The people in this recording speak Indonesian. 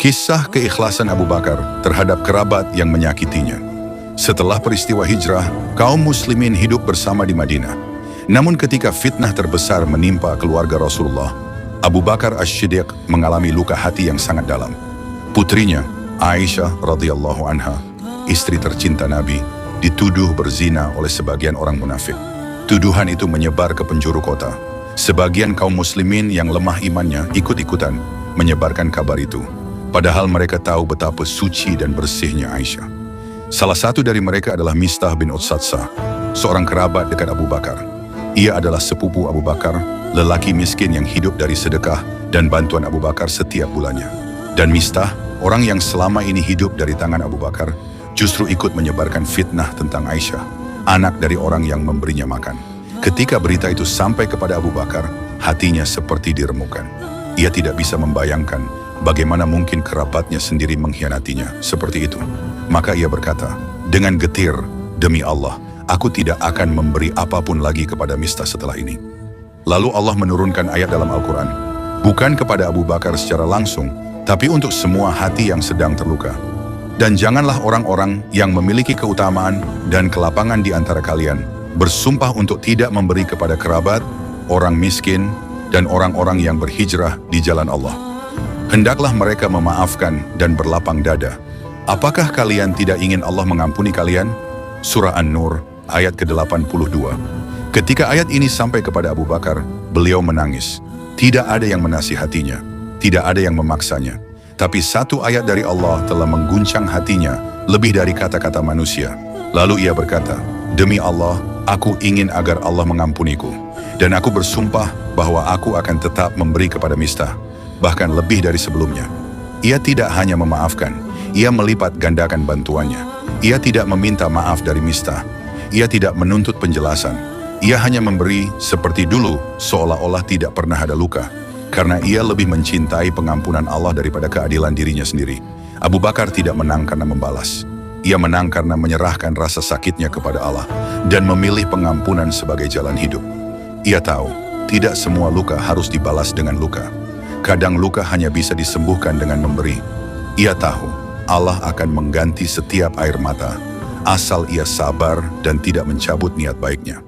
Kisah keikhlasan Abu Bakar terhadap kerabat yang menyakitinya. Setelah peristiwa hijrah, kaum muslimin hidup bersama di Madinah. Namun ketika fitnah terbesar menimpa keluarga Rasulullah, Abu Bakar As-Siddiq mengalami luka hati yang sangat dalam. Putrinya, Aisyah radhiyallahu anha, istri tercinta Nabi, dituduh berzina oleh sebagian orang munafik. Tuduhan itu menyebar ke penjuru kota. Sebagian kaum muslimin yang lemah imannya ikut-ikutan menyebarkan kabar itu. Padahal mereka tahu betapa suci dan bersihnya Aisyah. Salah satu dari mereka adalah Mistah bin Utsatsah, seorang kerabat dekat Abu Bakar. Ia adalah sepupu Abu Bakar, lelaki miskin yang hidup dari sedekah dan bantuan Abu Bakar setiap bulannya. Dan Mistah, orang yang selama ini hidup dari tangan Abu Bakar, justru ikut menyebarkan fitnah tentang Aisyah, anak dari orang yang memberinya makan. Ketika berita itu sampai kepada Abu Bakar, hatinya seperti diremukkan. Ia tidak bisa membayangkan bagaimana mungkin kerabatnya sendiri mengkhianatinya seperti itu. Maka ia berkata, dengan getir, demi Allah, aku tidak akan memberi apapun lagi kepada Mistah setelah ini. Lalu Allah menurunkan ayat dalam Al-Quran, bukan kepada Abu Bakar secara langsung, tapi untuk semua hati yang sedang terluka. Dan janganlah orang-orang yang memiliki keutamaan dan kelapangan di antara kalian bersumpah untuk tidak memberi kepada kerabat, orang miskin, dan orang-orang yang berhijrah di jalan Allah. Hendaklah mereka memaafkan dan berlapang dada. Apakah kalian tidak ingin Allah mengampuni kalian? Surah An-Nur, ayat ke-82. Ketika ayat ini sampai kepada Abu Bakar, beliau menangis. Tidak ada yang menasihatinya, tidak ada yang memaksanya. Tapi satu ayat dari Allah telah mengguncang hatinya lebih dari kata-kata manusia. Lalu ia berkata, demi Allah, aku ingin agar Allah mengampuniku. Dan aku bersumpah bahwa aku akan tetap memberi kepada Mistah, bahkan lebih dari sebelumnya. Ia tidak hanya memaafkan, ia melipat gandakan bantuannya. Ia tidak meminta maaf dari Mistah. Ia tidak menuntut penjelasan. Ia hanya memberi seperti dulu, seolah-olah tidak pernah ada luka. Karena ia lebih mencintai pengampunan Allah daripada keadilan dirinya sendiri. Abu Bakar tidak menang karena membalas. Ia menang karena menyerahkan rasa sakitnya kepada Allah dan memilih pengampunan sebagai jalan hidup. Ia tahu, tidak semua luka harus dibalas dengan luka. Kadang luka hanya bisa disembuhkan dengan memberi. Ia tahu, Allah akan mengganti setiap air mata, asal ia sabar dan tidak mencabut niat baiknya.